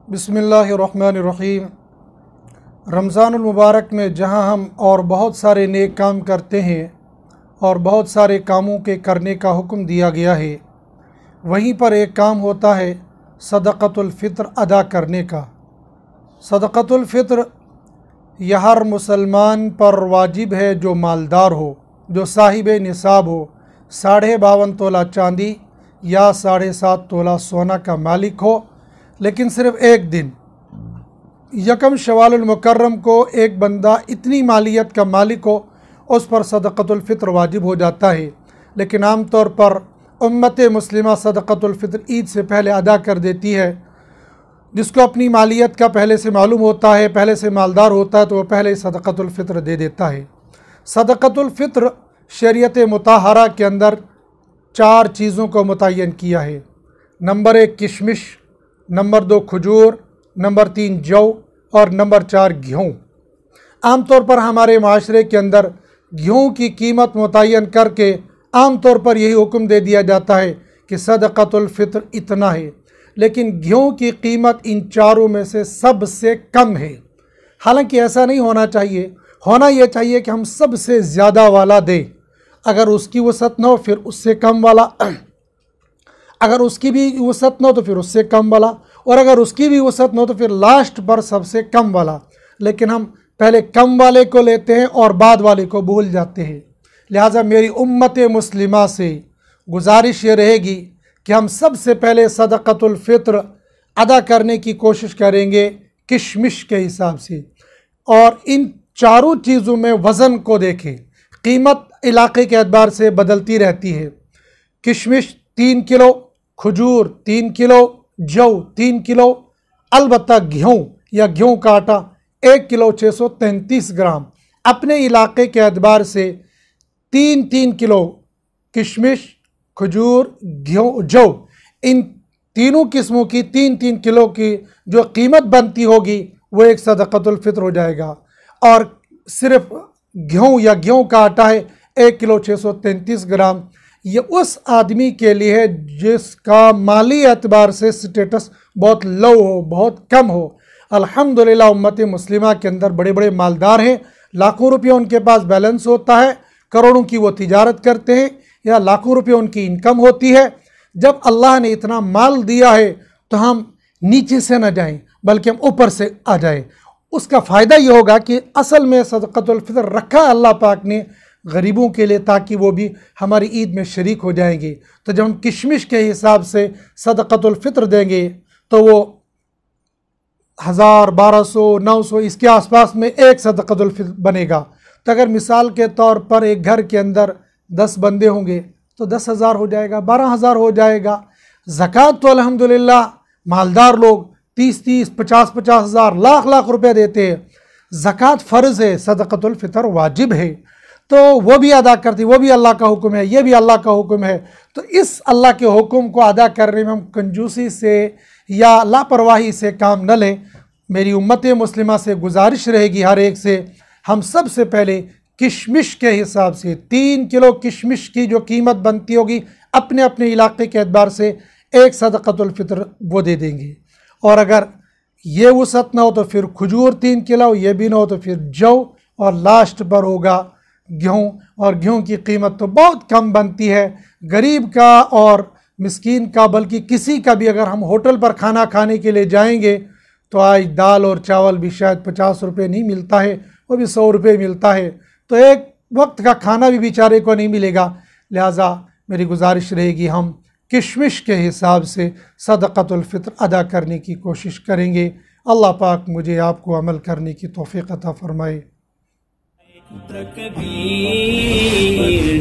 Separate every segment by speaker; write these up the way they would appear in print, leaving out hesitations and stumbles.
Speaker 1: बिस्मिल्लाहिर्रहमानिर्रहीम। रमज़ानुल मुबारक में जहाँ हम और बहुत सारे नेक काम करते हैं और बहुत सारे कामों के करने का हुक्म दिया गया है, वहीं पर एक काम होता है सदक़तुल फ़ित्र अदा करने का। सदक़तुल फ़ित्र यह हर मुसलमान पर वाजिब है जो मालदार हो, जो साहिब निसाब हो, 52.5 तोला चांदी या 7.5 तोला सोना का मालिक हो। लेकिन सिर्फ़ एक दिन यकम शवालुल मुकर्रम को एक बंदा इतनी मालियत का मालिक हो, उस पर सदक़तुल फ़ित्र वाजिब हो जाता है। लेकिन आम तौर पर उम्मत मुस्लिमा सदक़तुल फ़ित्र ईद से पहले अदा कर देती है। जिसको अपनी मालियत का पहले से मालूम होता है, पहले से मालदार होता है, तो वह पहले सदक़तुल फ़ित्र दे देता है। सदक़तुल फ़ित्र शरीयत मुताहरा के अंदर 4 चीज़ों को मुतय्यन किया है। नंबर 1 किशमिश, नंबर 2 खजूर, नंबर 3 जौ और नंबर 4 गेहूँ। आम तौर पर हमारे माशरे के अंदर गेहूँ की कीमत मुतय्यन करके आम तौर पर यही हुक्म दे दिया जाता है कि सदक़तुल फ़ित्र इतना है, लेकिन गेहूँ की कीमत इन चारों में से सबसे कम है। हालांकि ऐसा नहीं होना चाहिए, होना यह चाहिए कि हम सबसे ज़्यादा वाला दें। अगर उसकी वसअत न हो फिर उससे कम वाला, अगर उसकी भी वसअत न हो तो फिर उससे कम वाला, और अगर उसकी भी वसअत न हो तो फिर लास्ट पर सबसे कम वाला। लेकिन हम पहले कम वाले को लेते हैं और बाद वाले को भूल जाते हैं। लिहाजा मेरी उम्मत मुस्लिमा से गुजारिश ये रहेगी कि हम सबसे पहले सदक़तुल फ़ित्र अदा करने की कोशिश करेंगे किशमिश के हिसाब से। और इन चारों चीज़ों में वज़न को देखें, कीमत इलाके के एतबार से बदलती रहती है। किशमिश 3 किलो, खजूर 3 किलो, जौ 3 किलो, अलबत्ता गेहूँ या गेहूँ का आटा 1 किलो 633 ग्राम। अपने इलाके के एतबार से 3-3 किलो किशमिश, खजूर, गेहूँ, जौ, इन तीनों किस्मों की 3-3 किलो की जो कीमत बनती होगी वो एक सदक़तुल फ़ित्र हो जाएगा। और सिर्फ गेहूँ या गेहूँ का आटा है 1 किलो 633 ग्राम। ये उस आदमी के लिए है जिसका माली एतबार से स्टेटस बहुत लो हो, बहुत कम हो। अल्हम्दुलिल्लाह उम्मत मुस्लिमा के अंदर बड़े बड़े मालदार हैं, लाखों रुपये उनके पास बैलेंस होता है, करोड़ों की वो तिजारत करते हैं या लाखों रुपये उनकी इनकम होती है। जब अल्लाह ने इतना माल दिया है तो हम नीचे से न जाएं बल्कि हम ऊपर से आ जाएं। उसका फ़ायदा ये होगा कि असल में सदक़तुल फ़ित्र रखा अल्लाह पाक ने गरीबों के लिए ताकि वो भी हमारी ईद में शरीक हो जाएंगे। तो जब हम किशमिश के हिसाब से सदक़तुल फ़ित्र देंगे तो वो 1000, 1200, 900 इसके आसपास में एक सदक़तुल फ़ित्र बनेगा। तो अगर मिसाल के तौर पर एक घर के अंदर 10 बंदे होंगे तो 10,000 हो जाएगा, 12,000 हो जाएगा। ज़कात तो अल्हम्दुलिल्लाह मालदार लोग 30-30, 50-50 हज़ार, लाख रुपए देते हैं। ज़कात फ़र्ज़ है, सदक़तुल फ़ित्र वाजिब है, तो वो भी अदा करती, वो भी अल्लाह का हुक्म है, ये भी अल्लाह का हुक्म है। तो इस अल्लाह के हुक्म को अदा करने में हम कंजूसी से या लापरवाही से काम न लें। मेरी उम्मत मुस्लिमा से गुजारिश रहेगी हर एक से, हम सबसे पहले किशमिश के हिसाब से 3 किलो किशमिश की जो कीमत बनती होगी अपने अपने इलाके के एतबार से एक सदक़तुल फ़ित्र वो दे देंगे। और अगर ये वसअत ना हो तो फिर खजूर 3 किलो, ये भी ना हो तो फिर जौ, और लास्ट पर होगा गेहूँ। और गेहूँ की कीमत तो बहुत कम बनती है। गरीब का और मिस्कीन का, बल्कि किसी का भी अगर हम होटल पर खाना खाने के लिए जाएंगे तो आज दाल और चावल भी शायद 50 रुपये नहीं मिलता है, वो भी 100 रुपये मिलता है। तो एक वक्त का खाना भी बेचारे को नहीं मिलेगा। लिहाजा मेरी गुजारिश रहेगी हम किशमिश के हिसाब से सदक़तुल फ़ित्र अदा करने की कोशिश करेंगे। अल्लाह पाक मुझे आपको अमल करने की तौफ़ीक़ अता फ़रमाए।
Speaker 2: तकबीर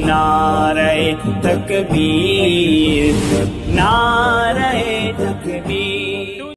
Speaker 2: नारे तकबीर।